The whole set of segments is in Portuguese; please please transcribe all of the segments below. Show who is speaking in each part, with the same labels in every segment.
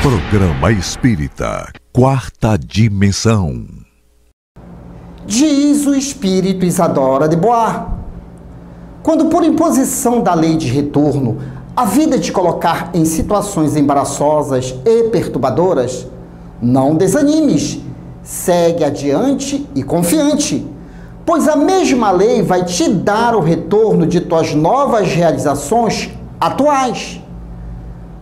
Speaker 1: Programa Espírita, Quarta Dimensão.
Speaker 2: Diz o espírito Isadora de Bois: quando por imposição da lei de retorno a vida te colocar em situações embaraçosas e perturbadoras, não desanimes, segue adiante e confiante, pois a mesma lei vai te dar o retorno de tuas novas realizações atuais.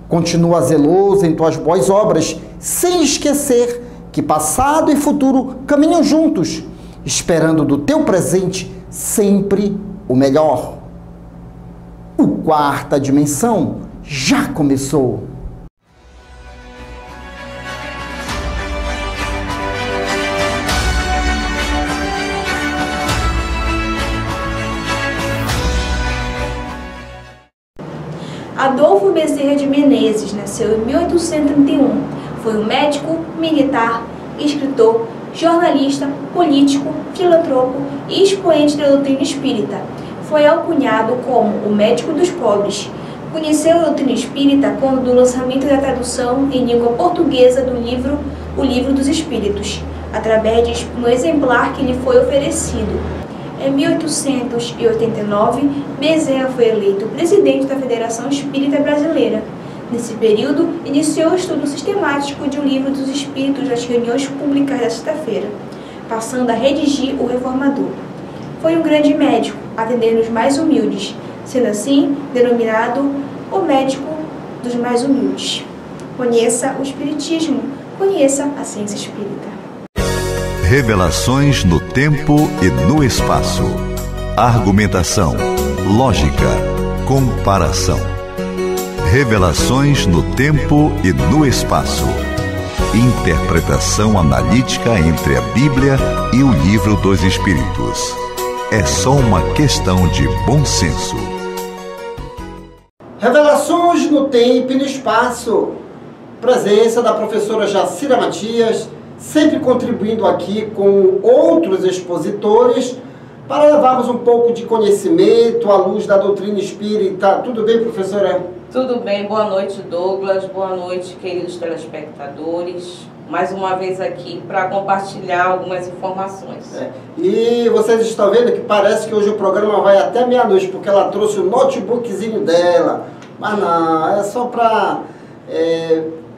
Speaker 2: Continua zeloso em tuas boas obras, sem esquecer que passado e futuro caminham juntos, esperando do teu presente sempre o melhor. O Quarta Dimensão já começou.
Speaker 3: Adolfo Bezerra de Menezes nasceu em 1831. Foi um médico, militar, escritor, jornalista, político, filantropo e expoente da doutrina espírita. Foi alcunhado como o médico dos pobres. Conheceu a doutrina espírita quando do lançamento da tradução em língua portuguesa do livro O Livro dos Espíritos, através de um exemplar que lhe foi oferecido. Em 1889, Bezerra foi eleito presidente da Federação Espírita Brasileira. Nesse período, iniciou o estudo sistemático de O Livro dos Espíritos nas reuniões públicas da sexta-feira, passando a redigir o Reformador. Foi um grande médico, atendendo os mais humildes, sendo assim denominado o médico dos mais humildes. Conheça o Espiritismo, conheça a ciência espírita.
Speaker 1: Revelações no tempo e no espaço. Argumentação, lógica, comparação. Revelações no tempo e no espaço. Interpretação analítica entre a Bíblia e o Livro dos Espíritos. É só uma questão de bom senso.
Speaker 2: Revelações no tempo e no espaço. Presença da professora Jacira Matias, sempre contribuindo aqui com outros expositores para levarmos um pouco de conhecimento à luz da doutrina espírita. Tudo bem, professora?
Speaker 4: Tudo bem, boa noite, Douglas, boa noite, queridos telespectadores. Mais uma vez aqui para compartilhar algumas informações.
Speaker 2: E vocês estão vendo que parece que hoje o programa vai até meia-noite, porque ela trouxe o notebookzinho dela. Mas não, é só para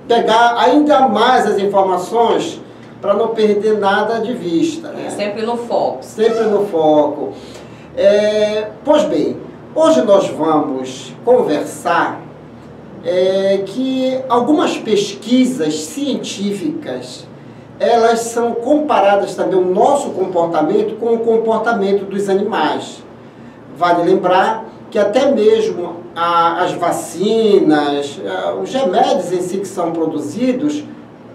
Speaker 2: pegar ainda mais as informações, para não perder nada de vista. Né?
Speaker 4: Sempre no foco.
Speaker 2: Sempre no foco. Pois bem, hoje nós vamos conversar que algumas pesquisas científicas, elas são comparadas também o nosso comportamento com o comportamento dos animais. Vale lembrar que até mesmo as vacinas, os remédios em si que são produzidos,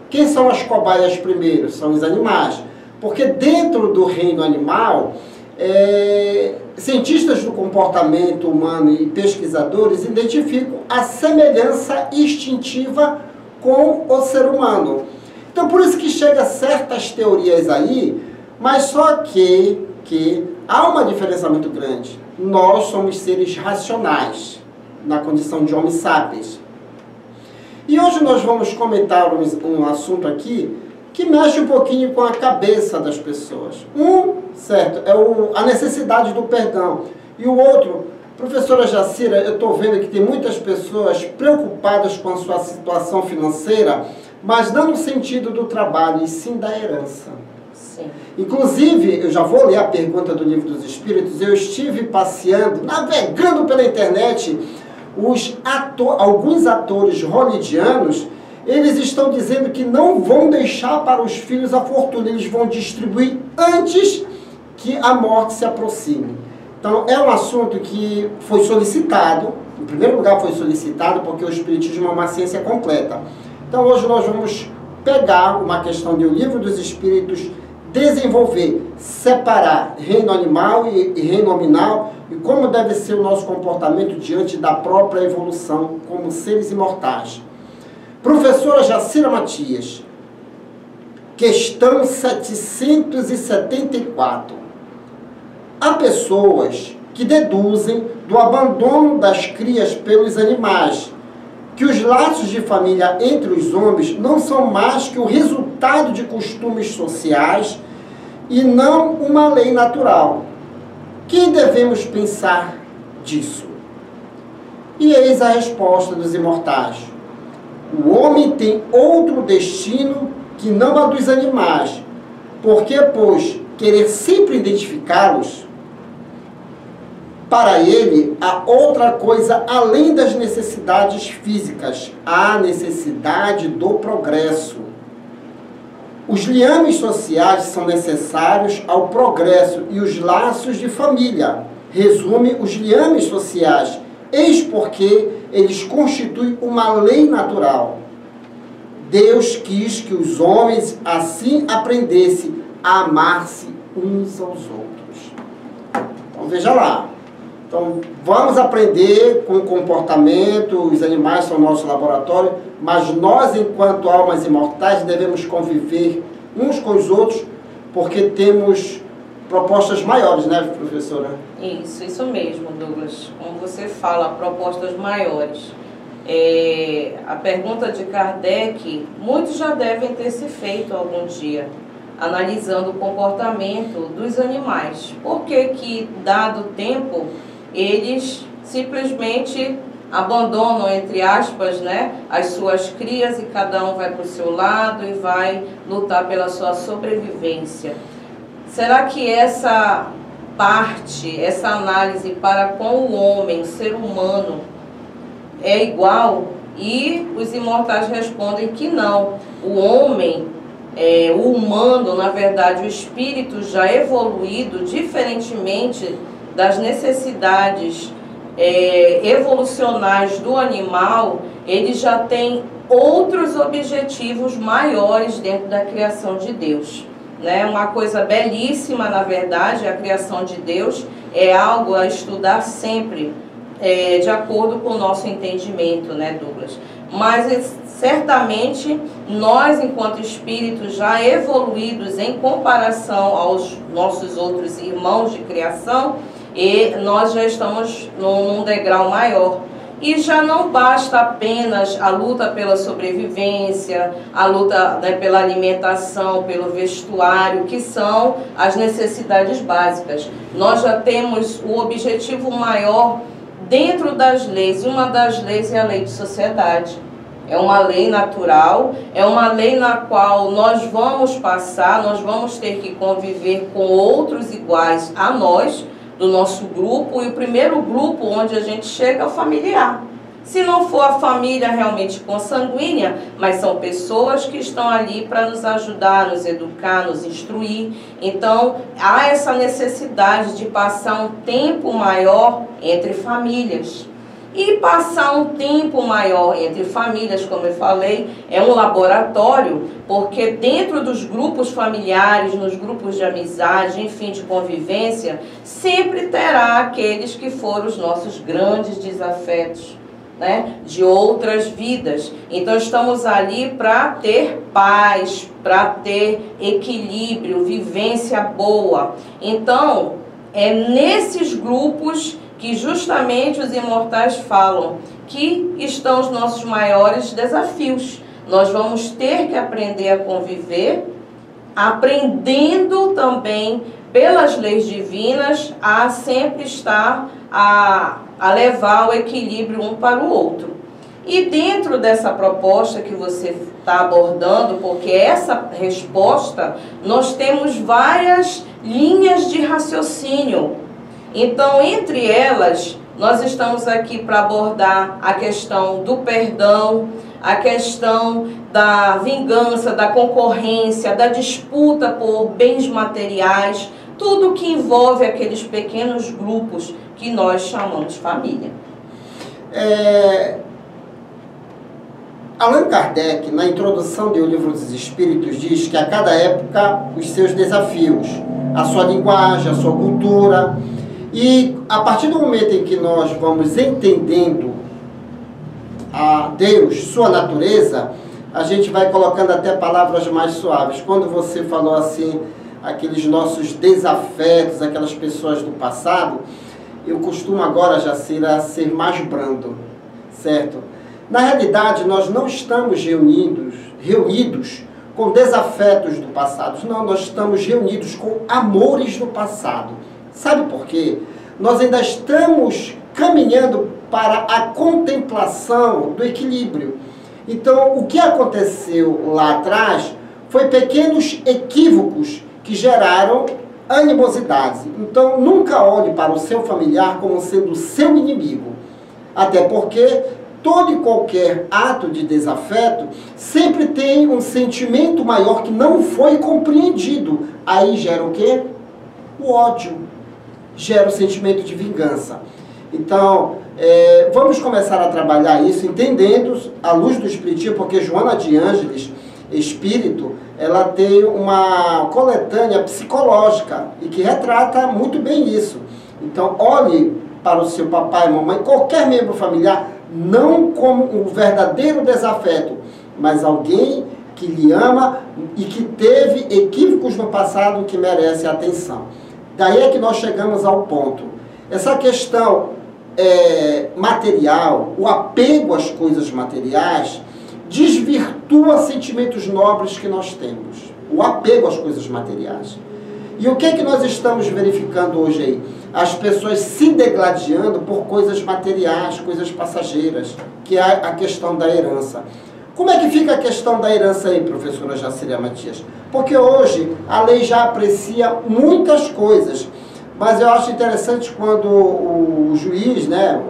Speaker 2: quem são as cobaias primeiro? São os animais. Porque dentro do reino animal, cientistas do comportamento humano e pesquisadores identificam a semelhança instintiva com o ser humano. Então, por isso que chega certas teorias aí, mas só que há uma diferença muito grande. Nós somos seres racionais, na condição de Homo sapiens. E hoje nós vamos comentar um assunto aqui que mexe um pouquinho com a cabeça das pessoas. Certo, é a necessidade do perdão. E o outro, professora Jacira, eu estou vendo que tem muitas pessoas preocupadas com a sua situação financeira, mas não no sentido do trabalho, e sim da herança.
Speaker 4: Sim.
Speaker 2: Inclusive, eu já vou ler a pergunta do Livro dos Espíritos, eu estive passeando, navegando pela internet, alguns atores hollywoodianos, eles estão dizendo que não vão deixar para os filhos a fortuna, eles vão distribuir antes que a morte se aproxime. Então, é um assunto que foi solicitado, em primeiro lugar foi solicitado porque o Espiritismo é uma ciência completa. Então, hoje nós vamos pegar uma questão do Livro dos Espíritos, desenvolver, separar reino animal e reino nominal e como deve ser o nosso comportamento diante da própria evolução como seres imortais. Professora Jacira Matias, questão 774. Há pessoas que deduzem do abandono das crias pelos animais que os laços de família entre os homens não são mais que o resultado de costumes sociais e não uma lei natural. Que devemos pensar disso? E eis a resposta dos imortais. O homem tem outro destino que não a dos animais, porque, pois, querer sempre identificá-los, para ele há outra coisa além das necessidades físicas, há necessidade do progresso. Os liames sociais são necessários ao progresso e os laços de família. Resume os liames sociais, eis porque eles constituem uma lei natural. Deus quis que os homens assim aprendessem a amar-se uns aos outros. Então veja lá. Então vamos aprender com o comportamento, os animais são nosso laboratório, mas nós, enquanto almas imortais, devemos conviver uns com os outros, porque temos propostas maiores, né, professora?
Speaker 4: Isso mesmo, Douglas. Como você fala, propostas maiores. A pergunta de Kardec, muitos já devem ter se feito algum dia, analisando o comportamento dos animais. Por que, dado tempo, eles simplesmente abandonam, entre aspas, né, as suas crias e cada um vai para o seu lado e vai lutar pela sua sobrevivência? Será que essa parte, essa análise para com o homem, o ser humano, é igual? E os imortais respondem que não. O homem, o humano, na verdade, o espírito já evoluído, diferentemente das necessidades evolucionais do animal, ele já tem outros objetivos maiores dentro da criação de Deus. Né? Uma coisa belíssima, na verdade, a criação de Deus é algo a estudar sempre, de acordo com o nosso entendimento, né, Douglas? Mas certamente nós, enquanto espíritos já evoluídos em comparação aos nossos outros irmãos de criação, nós já estamos num degrau maior. E já não basta apenas a luta pela sobrevivência, a luta, né, pela alimentação, pelo vestuário, que são as necessidades básicas. Nós já temos o objetivo maior dentro das leis, e uma das leis é a lei de sociedade. É uma lei natural, é uma lei na qual nós vamos passar, nós vamos ter que conviver com outros iguais a nós, do nosso grupo, e o primeiro grupo onde a gente chega é o familiar. Se não for a família realmente consanguínea, mas são pessoas que estão ali para nos ajudar, nos educar, nos instruir. Então, há essa necessidade de passar um tempo maior entre famílias. E passar um tempo maior entre famílias, como eu falei, é um laboratório, porque dentro dos grupos familiares, nos grupos de amizade, enfim, de convivência, sempre terá aqueles que foram os nossos grandes desafetos, né, de outras vidas. Então estamos ali para ter paz, para ter equilíbrio, vivência boa. Então, é nesses grupos que justamente os imortais falam que estão os nossos maiores desafios. Nós vamos ter que aprender a conviver, aprendendo também pelas leis divinas a sempre estar a levar o equilíbrio um para o outro. E dentro dessa proposta que você está abordando, porque essa resposta, nós temos várias linhas de raciocínio. Então, entre elas, nós estamos aqui para abordar a questão do perdão, a questão da vingança, da concorrência, da disputa por bens materiais, tudo que envolve aqueles pequenos grupos que nós chamamos de família.
Speaker 2: Allan Kardec, na introdução do Livro dos Espíritos, diz que a cada época os seus desafios, a sua linguagem, a sua cultura. E a partir do momento em que nós vamos entendendo a Deus, sua natureza, a gente vai colocando até palavras mais suaves. Quando você falou assim, aqueles nossos desafetos, aquelas pessoas do passado, eu costumo agora, Jacira, ser mais brando, certo? Na realidade, nós não estamos reunidos com desafetos do passado. Não, nós estamos reunidos com amores do passado. Sabe por quê? Nós ainda estamos caminhando para a contemplação do equilíbrio. Então, o que aconteceu lá atrás foi pequenos equívocos que geraram animosidade. Então, nunca olhe para o seu familiar como sendo seu inimigo. Até porque todo e qualquer ato de desafeto sempre tem um sentimento maior que não foi compreendido. Aí gera o quê? O ódio. Gera o sentimento de vingança. Então, vamos começar a trabalhar isso, entendendo à luz do Espiritismo, porque Joana de Ângeles, espírito, ela tem uma coletânea psicológica e que retrata muito bem isso. Então, olhe para o seu papai, mamãe, qualquer membro familiar, não como um verdadeiro desafeto, mas alguém que lhe ama e que teve equívocos no passado que merece atenção. Daí é que nós chegamos ao ponto. Essa questão material, o apego às coisas materiais, desvirtua sentimentos nobres que nós temos. O apego às coisas materiais. E o que é que nós estamos verificando hoje aí? As pessoas se degladiando por coisas materiais, coisas passageiras, que é a questão da herança. Como é que fica a questão da herança aí, professora Jacira Matias? Porque hoje a lei já aprecia muitas coisas, mas eu acho interessante quando o juiz, né,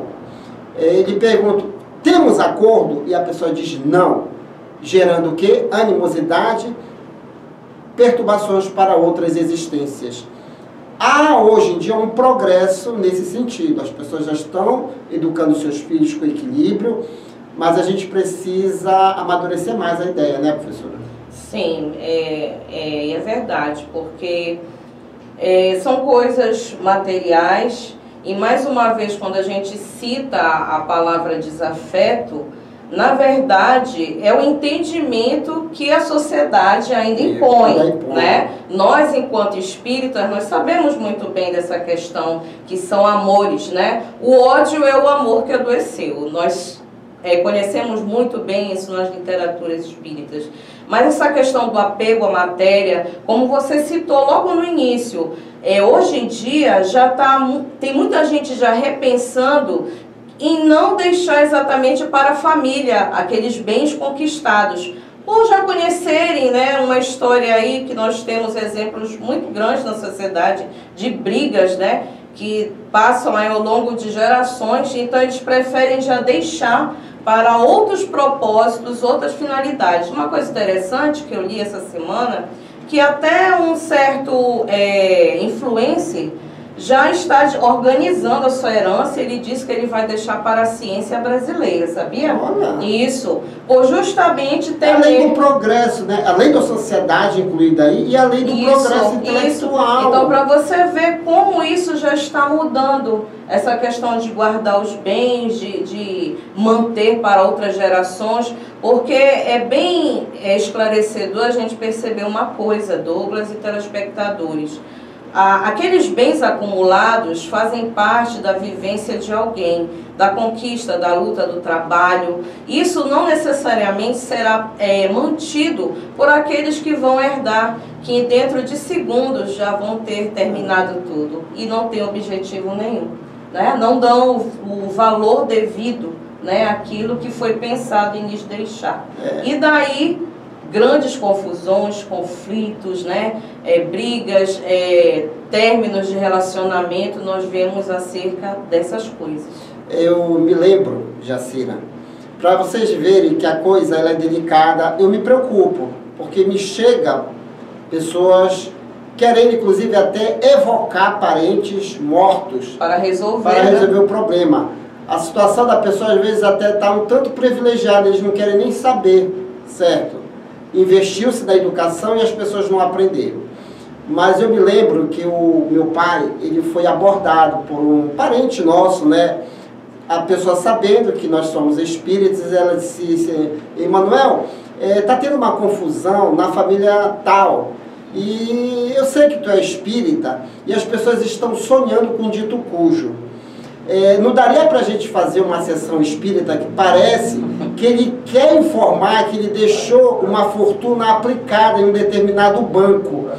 Speaker 2: ele pergunta, temos acordo? E a pessoa diz não, gerando o quê? Animosidade, perturbações para outras existências. Há hoje em dia um progresso nesse sentido, as pessoas já estão educando seus filhos com equilíbrio, mas a gente precisa amadurecer mais a ideia, né, professora?
Speaker 4: Sim, é verdade, porque são coisas materiais e, mais uma vez, quando a gente cita a palavra desafeto, na verdade, é o entendimento que a sociedade ainda impõe, né? Nós, enquanto espíritas, nós sabemos muito bem dessa questão que são amores, né? O ódio é o amor que adoeceu. Nós conhecemos muito bem isso nas literaturas espíritas. Mas essa questão do apego à matéria, como você citou logo no início, hoje em dia já tem muita gente já repensando em não deixar exatamente para a família aqueles bens conquistados, por já conhecerem, né, uma história aí que nós temos exemplos muito grandes na sociedade de brigas, né, que passam aí ao longo de gerações, então eles preferem já deixar para outros propósitos, outras finalidades. Uma coisa interessante que eu li essa semana, que até um certo influencer já está organizando a sua herança. Ele disse que ele vai deixar para a ciência brasileira, sabia?
Speaker 2: Olha.
Speaker 4: Isso, por justamente ter...
Speaker 2: Além do progresso, né? Além da sociedade incluída aí, e além do progresso intelectual.
Speaker 4: Então, para você ver como isso já está mudando, essa questão de guardar os bens, de manter para outras gerações, porque é bem esclarecedor a gente perceber uma coisa, Douglas e telespectadores. Aqueles bens acumulados fazem parte da vivência de alguém, da conquista, da luta, do trabalho. Isso não necessariamente será mantido por aqueles que vão herdar, que dentro de segundos já vão ter terminado tudo e não tem objetivo nenhum, né? Não dão o valor devido, né, àquilo que foi pensado em lhes deixar. E daí grandes confusões, conflitos, né, brigas, términos de relacionamento, nós vemos acerca dessas coisas.
Speaker 2: Eu me lembro, Jacira, para vocês verem que a coisa ela é delicada, eu me preocupo, porque me chega pessoas querendo inclusive até evocar parentes mortos
Speaker 4: para resolver
Speaker 2: o problema. A situação da pessoa às vezes até está um tanto privilegiada, eles não querem nem saber, certo? Investiu-se na educação e as pessoas não aprenderam. Mas eu me lembro que o meu pai, ele foi abordado por um parente nosso, né? A pessoa sabendo que nós somos espíritas, ela disse, Emanuel, está tendo uma confusão na família tal. E eu sei que tu é espírita e as pessoas estão sonhando com dito cujo. Não daria para a gente fazer uma sessão espírita que parece que ele quer informar que ele deixou uma fortuna aplicada em um determinado banco.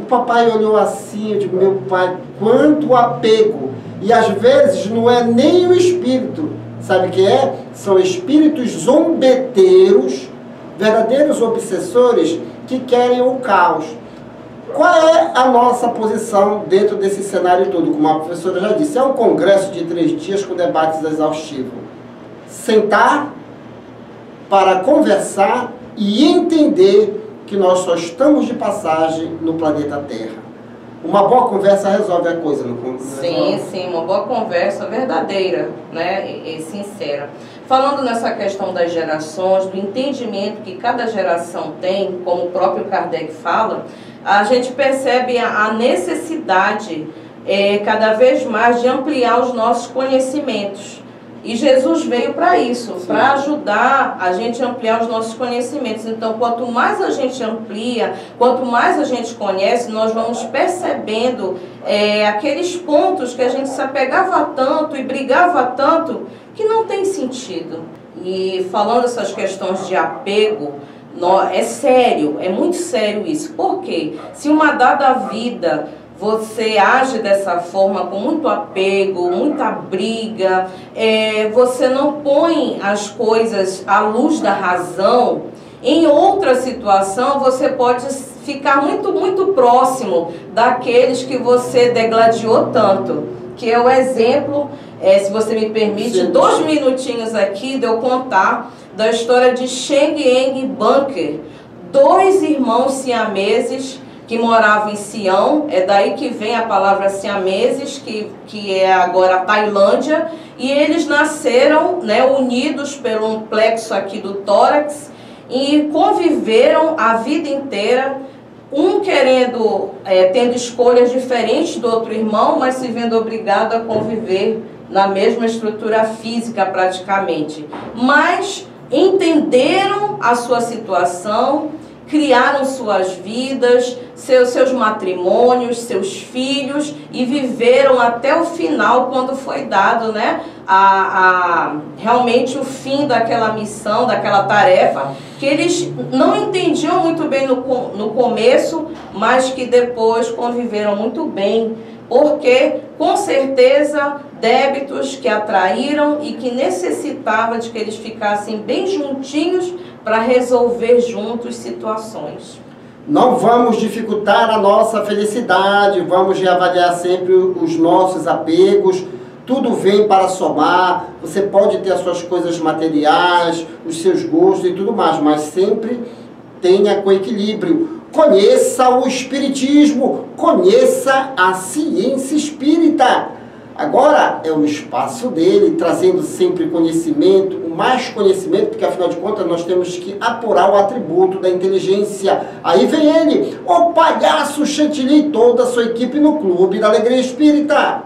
Speaker 2: O papai olhou assim, eu digo, meu pai, quanto apego! E às vezes não é nem o espírito, sabe o que é? São espíritos zombeteiros, verdadeiros obsessores que querem o caos. Qual é a nossa posição dentro desse cenário todo? Como a professora já disse, é um congresso de 3 dias com debates exaustivos. Sentar para conversar e entender que nós só estamos de passagem no planeta Terra. Uma boa conversa resolve a coisa, não?
Speaker 4: Sim, uma boa conversa verdadeira, né, e sincera. Falando nessa questão das gerações, do entendimento que cada geração tem, como o próprio Kardec fala, a gente percebe a necessidade cada vez mais de ampliar os nossos conhecimentos. E Jesus veio para isso, para ajudar a gente a ampliar os nossos conhecimentos. Então, quanto mais a gente amplia, quanto mais a gente conhece, nós vamos percebendo aqueles pontos que a gente se apegava tanto e brigava tanto, que não tem sentido. E falando essas questões de apego, é sério, é muito sério isso. Por quê? Se uma dada vida você age dessa forma, com muito apego, muita briga, você não põe as coisas à luz da razão, em outra situação você pode ficar muito próximo daqueles que você degladiou tanto. Que é o exemplo, se você me permite, 2 minutinhos aqui de eu contar da história de Cheng Eng Bunker, 2 irmãos siameses que moravam em Sião, é daí que vem a palavra siameses, que é agora a Tailândia, e eles nasceram, né, unidos pelo um plexo aqui do tórax, e conviveram a vida inteira, um tendo escolhas diferentes do outro irmão, mas se vendo obrigado a conviver na mesma estrutura física praticamente. Mas entenderam a sua situação, criaram suas vidas, seus matrimônios, seus filhos, e viveram até o final, quando foi dado, né, realmente o fim daquela missão, daquela tarefa, que eles não entendiam muito bem no começo, mas que depois conviveram muito bem, porque, com certeza, débitos que atraíram e que necessitava de que eles ficassem bem juntinhos para resolver juntos situações.
Speaker 2: Não vamos dificultar a nossa felicidade, vamos reavaliar sempre os nossos apegos. Tudo vem para somar, você pode ter as suas coisas materiais, os seus gostos e tudo mais, mas sempre tenha com equilíbrio. Conheça o Espiritismo, conheça a ciência espírita. Agora é o espaço dele, trazendo sempre conhecimento, mais conhecimento, porque afinal de contas nós temos que apurar o atributo da inteligência. Aí vem ele, o palhaço Chantilly e toda a sua equipe no Clube da Alegria Espírita.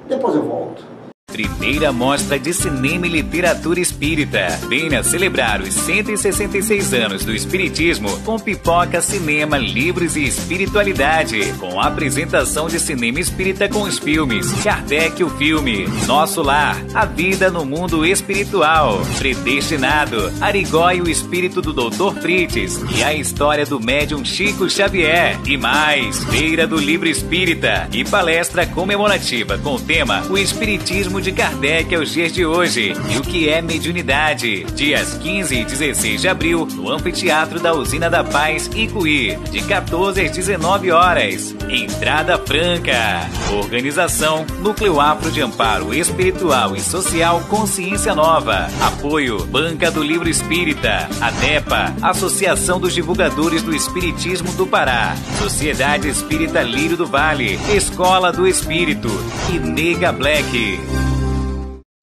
Speaker 2: Depois eu volto.
Speaker 5: Primeira Mostra de Cinema e Literatura Espírita. Venha celebrar os 166 anos do Espiritismo com pipoca, cinema, livros e espiritualidade. Com a apresentação de cinema espírita com os filmes Kardec, o filme, Nosso Lar, A Vida no Mundo Espiritual, Predestinado, Arigó e o Espírito do Dr. Fritz e a história do médium Chico Xavier. E mais, Feira do Livro Espírita e palestra comemorativa com o tema O Espiritismo de Kardec aos dias de hoje e o que é mediunidade, dias 15 e 16 de abril no Anfiteatro da Usina da Paz, Icuí, de 14 às 19 horas. Entrada franca. Organização Núcleo Afro de Amparo Espiritual e Social Consciência Nova. Apoio Banca do Livro Espírita, ADEPA, Associação dos Divulgadores do Espiritismo do Pará, Sociedade Espírita Lírio do Vale, Escola do Espírito e Nega Black.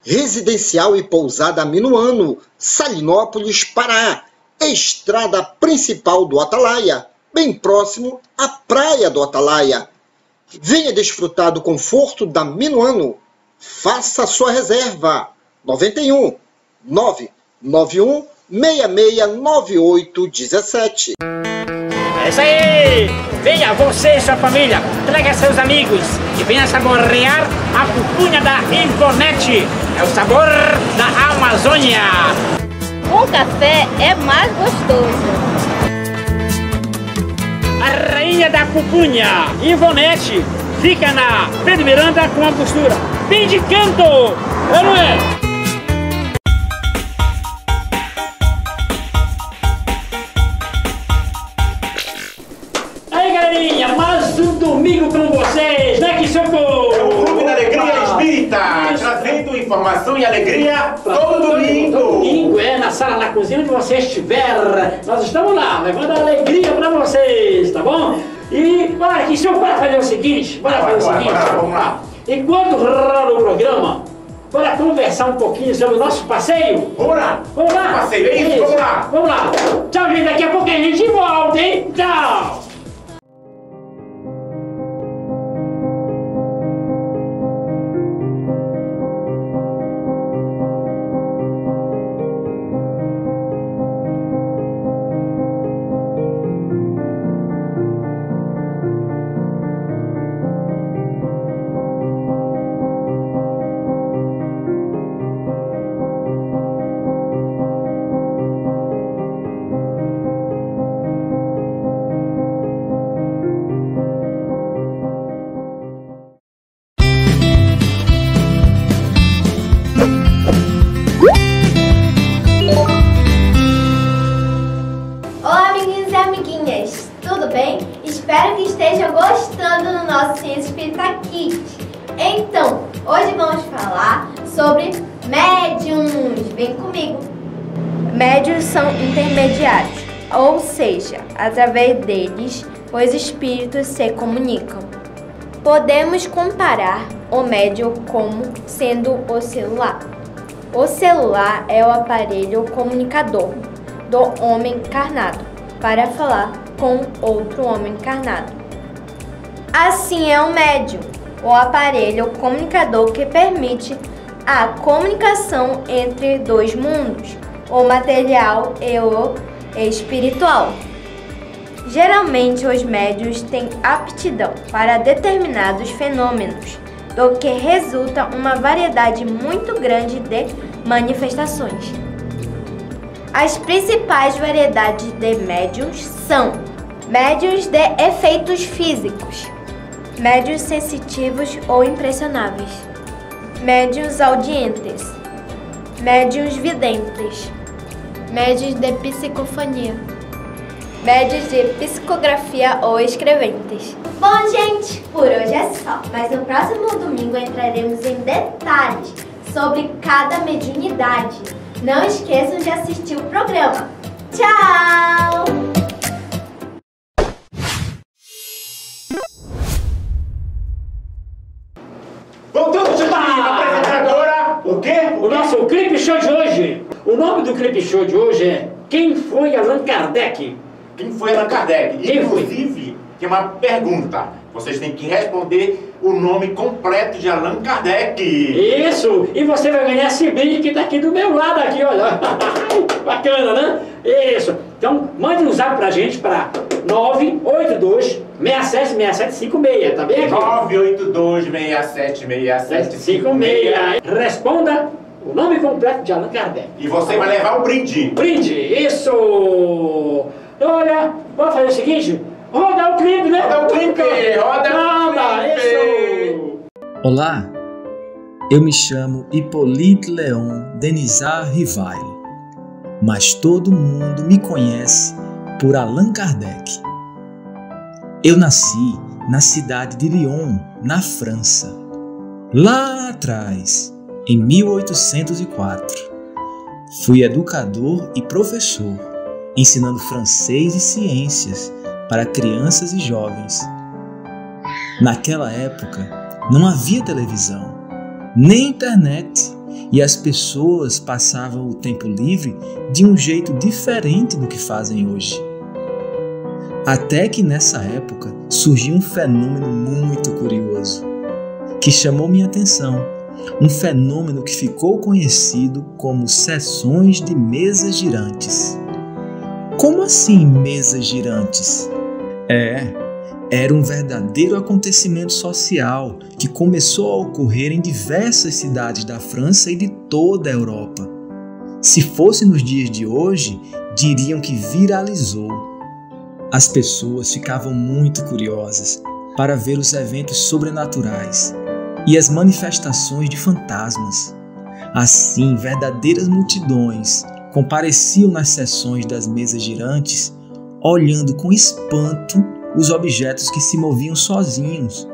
Speaker 2: Residencial e Pousada Minuano, Salinópolis, Pará. Estrada principal do Atalaia, bem próximo à praia do Atalaia. Venha desfrutar do conforto da Minuano. Faça sua reserva. 91 991 669817.
Speaker 6: É isso aí! Venha você e sua família, traga seus amigos e venha saborear a pupunha da Infonet. É o sabor da Amazônia.
Speaker 7: com café é mais gostoso.
Speaker 6: A rainha da pupunha, Ivonete, fica na Pedro Miranda com a costura bem de canto, é não é? Aí galerinha, mais um domingo com vocês, né que socorro?
Speaker 8: É o Clube da Alegria Espírita, trazendo informação e alegria todo domingo.
Speaker 6: Todo domingo, na sala, na cozinha, onde você estiver, nós estamos lá, levando alegria pra vocês, tá bom? E, bora aqui, senhor, bora fazer o seguinte,
Speaker 8: Vamos lá.
Speaker 6: Enquanto rola o programa, bora conversar um pouquinho sobre o nosso passeio?
Speaker 8: Vamos lá.
Speaker 6: Vamos lá?
Speaker 8: Passeio, é isso? Vamos lá.
Speaker 6: Vamos lá. Tchau, gente, daqui a pouco a gente volta, hein? Tchau.
Speaker 9: Espero que estejam gostando do nosso Ciência Espírita Kids. Então, hoje vamos falar sobre médiuns. Vem comigo. Médiuns são intermediários, ou seja, através deles os espíritos se comunicam. Podemos comparar o médium como sendo o celular. O celular é o aparelho comunicador do homem encarnado para falar com outro homem encarnado. Assim é o médium, o aparelho comunicador que permite a comunicação entre dois mundos, o material e o espiritual. Geralmente os médiuns têm aptidão para determinados fenômenos, do que resulta uma variedade muito grande de manifestações. As principais variedades de médiuns são médiuns de efeitos físicos, médiuns sensitivos ou impressionáveis, médiuns audientes, médiuns videntes, médiuns de psicofonia, médiuns de psicografia ou escreventes. Bom, gente, por hoje é só, mas no próximo domingo entraremos em detalhes sobre cada mediunidade. Não esqueçam de assistir o programa. Tchau!
Speaker 8: Voltamos a apresentar agora o quê?
Speaker 6: O nosso clipe show de hoje. O nome do clipe show de hoje é Quem foi Allan Kardec?
Speaker 8: Quem foi Allan Kardec?
Speaker 6: Quem foi?
Speaker 8: Inclusive, tem uma pergunta. Vocês têm que responder o nome completo de Allan Kardec.
Speaker 6: Isso! E você vai ganhar esse brinde que tá aqui do meu lado, aqui, olha. Bacana, né? Isso! Então, mande um zap pra gente para 982-676756, tá bem aqui?
Speaker 8: 982-676756.
Speaker 6: Responda o nome completo de Allan Kardec.
Speaker 8: E você vai levar o brinde.
Speaker 6: Brinde! Isso! Olha, vamos fazer o seguinte... Roda o clipe, né?
Speaker 8: Roda o clipe!
Speaker 6: Isso!
Speaker 10: Olá, eu me chamo Hippolyte Léon Denisard Rivail, mas todo mundo me conhece por Allan Kardec. Eu nasci na cidade de Lyon, na França, lá atrás, em 1804. Fui educador e professor, ensinando francês e ciências para crianças e jovens. Naquela época, não havia televisão, nem internet, e as pessoas passavam o tempo livre de um jeito diferente do que fazem hoje. Até que nessa época surgiu um fenômeno muito curioso, que chamou minha atenção, um fenômeno que ficou conhecido como sessões de mesas girantes. Como assim mesas girantes? Era um verdadeiro acontecimento social que começou a ocorrer em diversas cidades da França e de toda a Europa. Se fosse nos dias de hoje, diriam que viralizou. As pessoas ficavam muito curiosas para ver os eventos sobrenaturais e as manifestações de fantasmas. Assim, verdadeiras multidões compareciam nas sessões das mesas girantes, olhando com espanto os objetos que se moviam sozinhos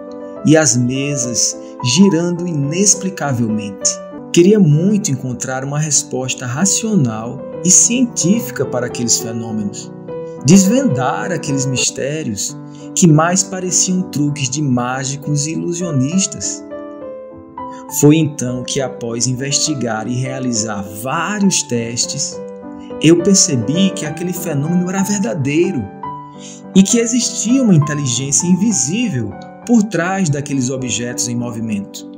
Speaker 10: e as mesas girando inexplicavelmente. Queria muito encontrar uma resposta racional e científica para aqueles fenômenos, desvendar aqueles mistérios que mais pareciam truques de mágicos e ilusionistas. Foi então que, após investigar e realizar vários testes, eu percebi que aquele fenômeno era verdadeiro e que existia uma inteligência invisível por trás daqueles objetos em movimento.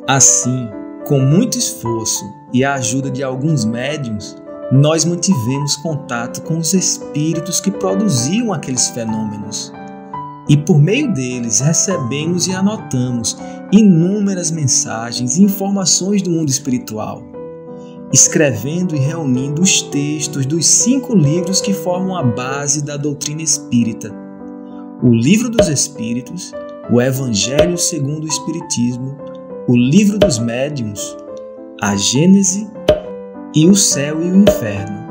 Speaker 10: Assim, com muito esforço e a ajuda de alguns médiuns, nós mantivemos contato com os espíritos que produziam aqueles fenômenos. E por meio deles recebemos e anotamos inúmeras mensagens e informações do mundo espiritual, escrevendo e reunindo os textos dos 5 livros que formam a base da doutrina espírita: o Livro dos Espíritos, o Evangelho segundo o Espiritismo, o Livro dos Médiuns, a Gênese e o Céu e o Inferno.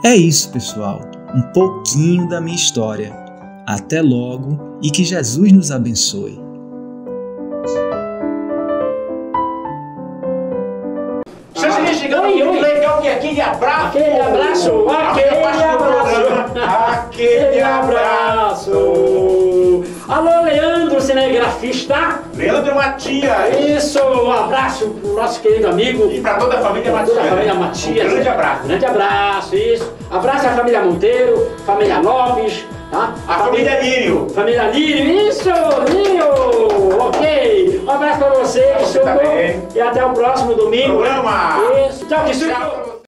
Speaker 10: É isso, pessoal, um pouquinho da minha história. Até logo e que Jesus nos abençoe.
Speaker 8: Legal que aquele abraço.
Speaker 6: Aquele abraço.
Speaker 8: Aquele abraço.
Speaker 6: Alô, Leandro, cinegrafista.
Speaker 8: Leandro Matias.
Speaker 6: Isso, um abraço pro nosso querido amigo.
Speaker 8: E para toda a família Matias.
Speaker 6: Toda a família Matias.
Speaker 8: Um grande abraço.
Speaker 6: Grande abraço, isso. Abraço à família Monteiro, família Lopes, tá?
Speaker 8: A família Lírio.
Speaker 6: Família Lírio, isso, Lírio. Ok. Um abraço para vocês, e até o próximo domingo.
Speaker 8: Programa.
Speaker 6: Isso. Tchau, que
Speaker 8: tchau.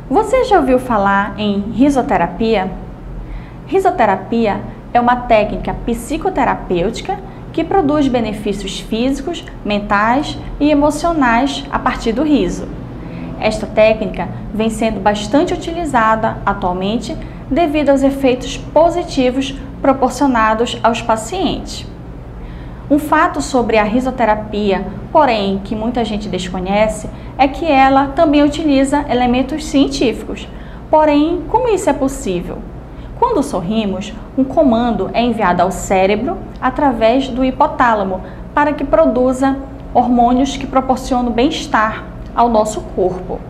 Speaker 11: Você já ouviu falar em risoterapia? Risoterapia é uma técnica psicoterapêutica que produz benefícios físicos, mentais e emocionais a partir do riso. Esta técnica vem sendo bastante utilizada atualmente devido aos efeitos positivos proporcionados aos pacientes. Um fato sobre a risoterapia, porém, que muita gente desconhece, é que ela também utiliza elementos científicos. Porém, como isso é possível? Quando sorrimos, um comando é enviado ao cérebro através do hipotálamo para que produza hormônios que proporcionam bem-estar ao nosso corpo.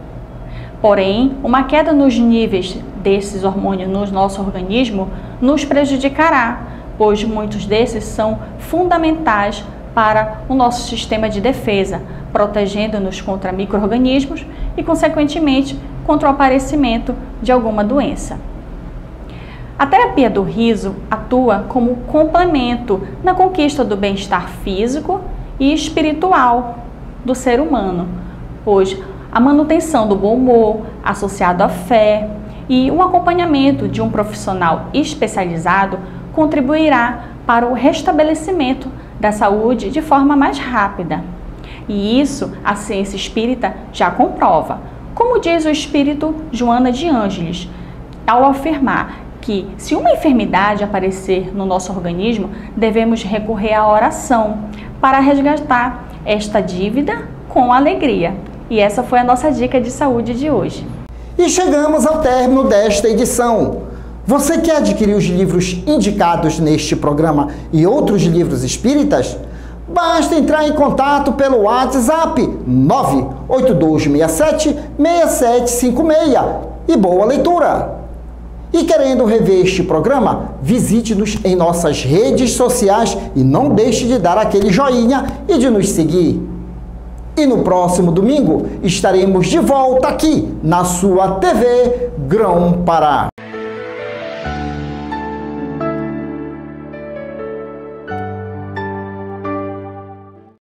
Speaker 11: Porém, uma queda nos níveis desses hormônios no nosso organismo nos prejudicará, pois muitos desses são fundamentais para o nosso sistema de defesa, protegendo-nos contra micro-organismos e, consequentemente, contra o aparecimento de alguma doença. A terapia do riso atua como complemento na conquista do bem-estar físico e espiritual do ser humano, pois a manutenção do bom humor, associado à fé e o acompanhamento de um profissional especializado contribuirá para o restabelecimento da saúde de forma mais rápida. E isso a ciência espírita já comprova, como diz o espírito Joana de Ângeles, ao afirmar que se uma enfermidade aparecer no nosso organismo, devemos recorrer à oração para resgatar esta dívida com alegria. E essa foi a nossa dica de saúde de hoje.
Speaker 2: E chegamos ao término desta edição. Você quer adquirir os livros indicados neste programa e outros livros espíritas? Basta entrar em contato pelo WhatsApp 98267-6756 e boa leitura! E querendo rever este programa, visite-nos em nossas redes sociais e não deixe de dar aquele joinha e de nos seguir. E no próximo domingo estaremos de volta aqui na sua TV Grão-Pará.